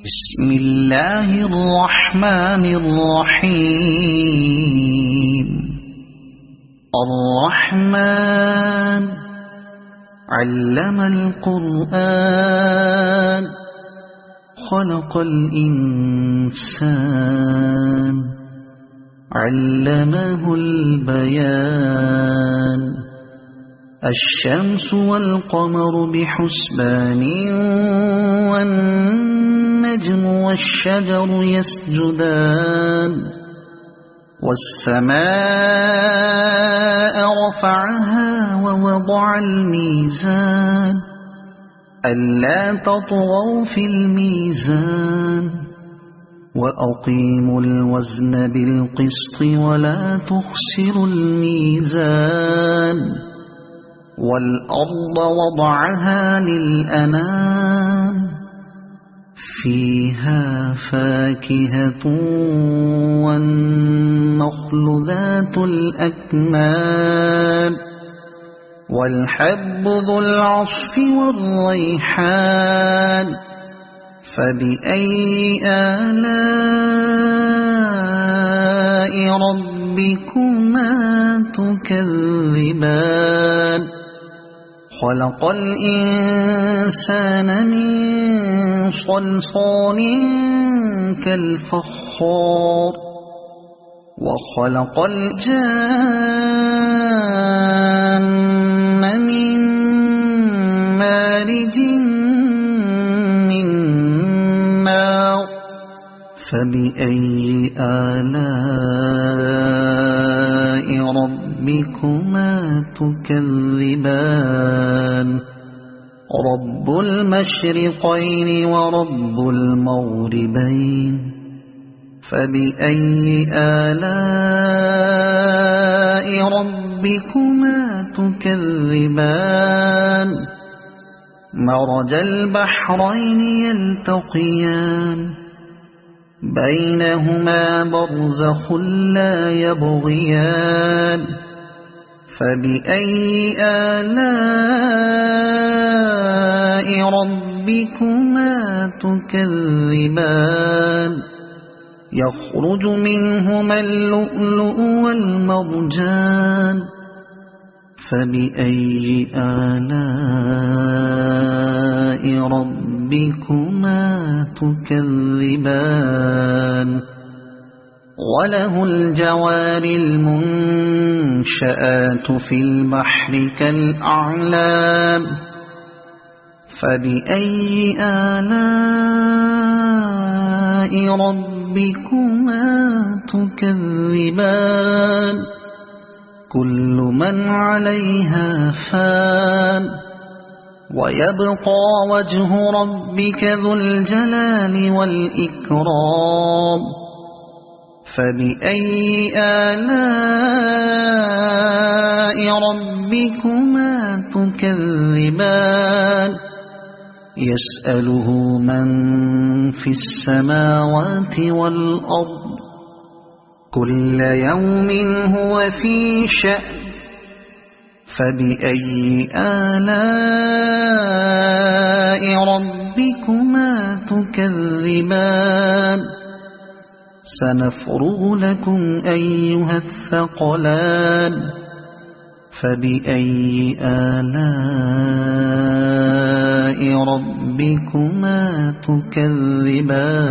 بسم الله الرحمن الرحيم. الرحمن علم القرآن خلق الإنسان علمه البيان. الشمس والقمر بحسبان والنجم والشجر يسجدان. والسماء رفعها ووضع الميزان ألا تطغوا في الميزان وأقيموا الوزن بالقسط ولا تخسروا الميزان. والأرض وضعها للأنام فيها فاكهة والنخل ذات الأكمام والحب ذو العصف والريحان. فبأي آلاء ربكما تكذبان. خلق الإنسان من صلصال كالفخار وخلق الجان من مارج من نار. فبأي آلاء ربكما تكذبان. رب المشرقين ورب المغربين. فبأي آلاء ربكما تكذبان. مرج البحرين يلتقيان بينهما برزخ لا يبغيان. فبأي آلاء ربكما تكذبان. يخرج منهما اللؤلؤ والمرجان. فبأي آلاء ربكما تكذبان. وله الجوار المنشآت في البحر كالأعلام. فبأي آلاء ربكما تكذبان. كل من عليها فان ويبقى وجه ربك ذو الجلال والإكرام. فبأي آلاء ربكما تكذبان. يسأله من في السماوات والأرض كل يوم هو في شأن. فبأي آلاء ربكما تكذبان. سنفرغ لكم أيها الثقلان. فبأي آلاء ربكما تكذبان.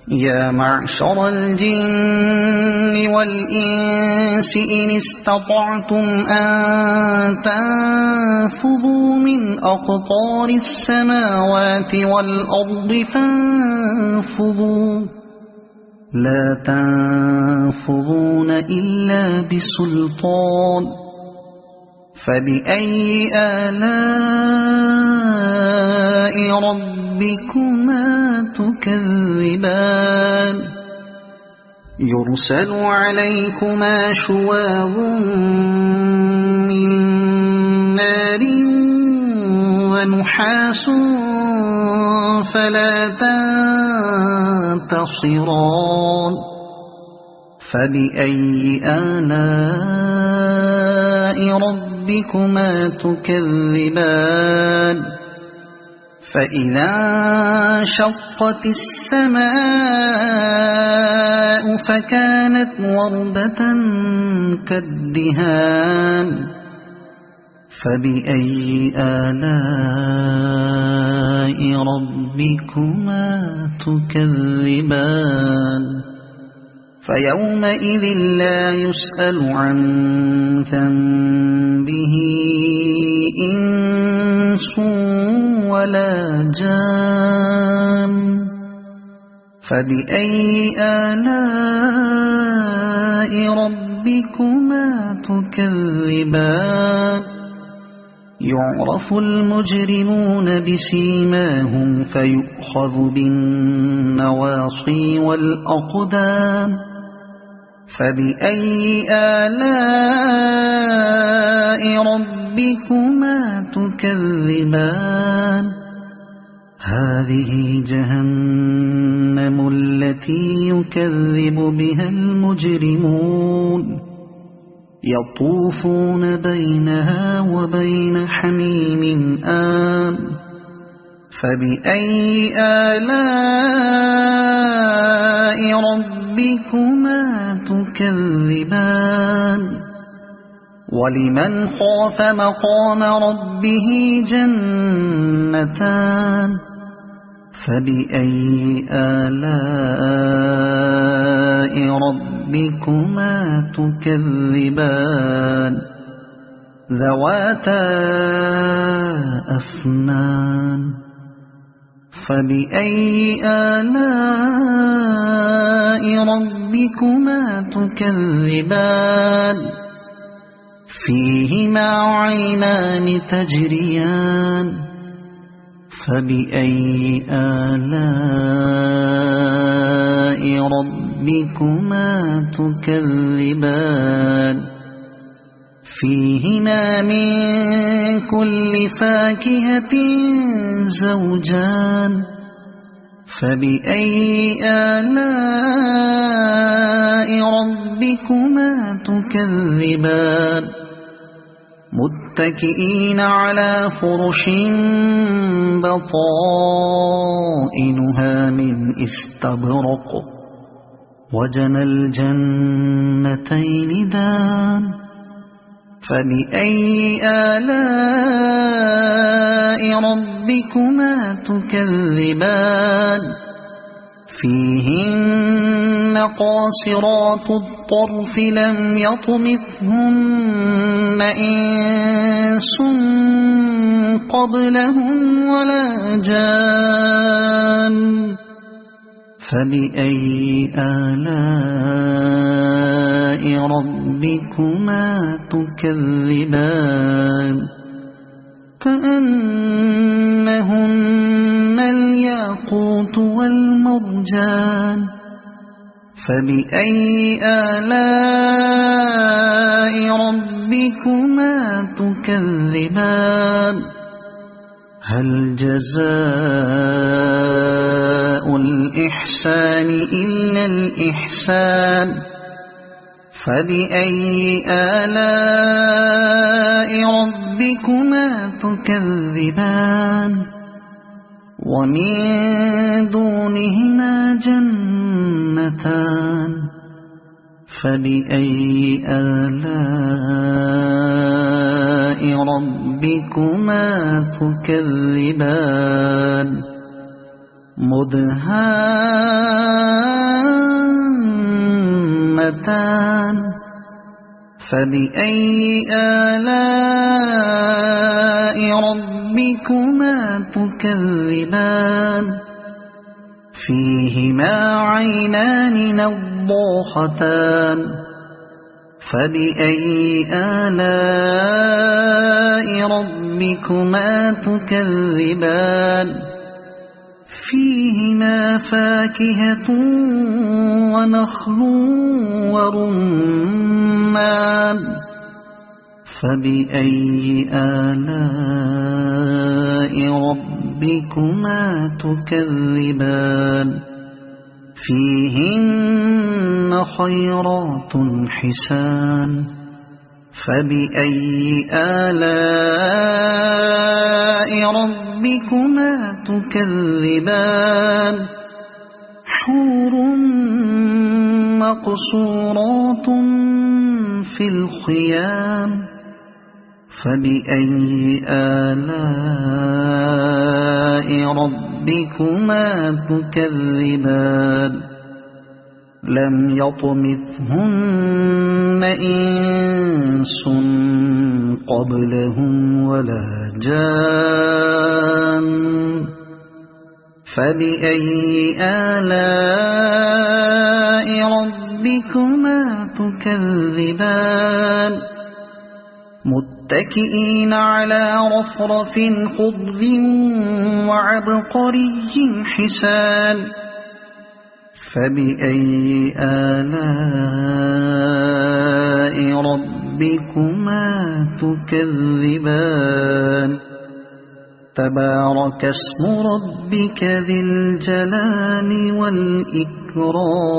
يا معشر الجن والإنس إن استطعتم أن تنفذوا من أقطار السماوات والأرض فانفذوا لا تنفذون إلا بسلطان. فبأي آلاء ربكما تكذبان. يرسل عليكما شواظ من نار ونحاس فلا تنتصران. فبأي آلاء ربكما تكذبان. فإذا انشقت السماء فكانت وردة كالدهان فبأي آلاء ربكما تكذبان فيومئذ لا يسأل عن ذنبه إنس ولا جان فبأي آلاء ربكما تكذبان يعرف المجرمون بسيماهم فيؤخذ بالنواصي والأقدام فبأي آلاء ربكما تكذبان هذه جهنم التي يكذب بها المجرمون يطوفون بينها وبين حميم آن فبأي آلاء ربكما تكذبان ولمن خاف مقام ربه جنتان فبأي آلاء ربكما تكذبان ذواتا أفنان فبأي آلاء ربكما تكذبان فيهما عينان تجريان فبأي آلاء ربكما تكذبان فيهما من كل فاكهة زوجان فبأي آلاء ربكما تكذبان متكئين على فرش بطائنها من استبرق وجنى الجنتين دان فبأي آلاء ربكما تكذبان فيهن قاصرات الطرف لم يطمثهن إنس قبلهم ولا جان فبأي آلاء ربكما تكذبان كأنهن الياقوت والمرجان فبأي آلاء ربكما تكذبان هل جزاء الإحسان إلا الإحسان فبأي آلاء ربكما تكذبان ومن دونهما جنتان فبأي آلاء ربكما تكذبان مدهامتان فبأي آلاء ربكما تكذبان فيهما عينان نضاختان فبأي آلاء ربكما تكذبان فيهما فاكهة ونخل ورمان فبأي آلاء ربكما تكذبان فيهن خيرات حسان فبأي آلاء ربكما ربكما تكذبان حور مقصورات في الخيام فبأي آلاء ربكما تكذبان لم يطمثهن إنس قبلهم ولا جان فبأي آلاء ربكما تكذبان متكئين على رفرف خضر وعبقري حسان فبأي آلاء ربكما تكذبان تبارك اسم ربك ذي الجلال والإكرام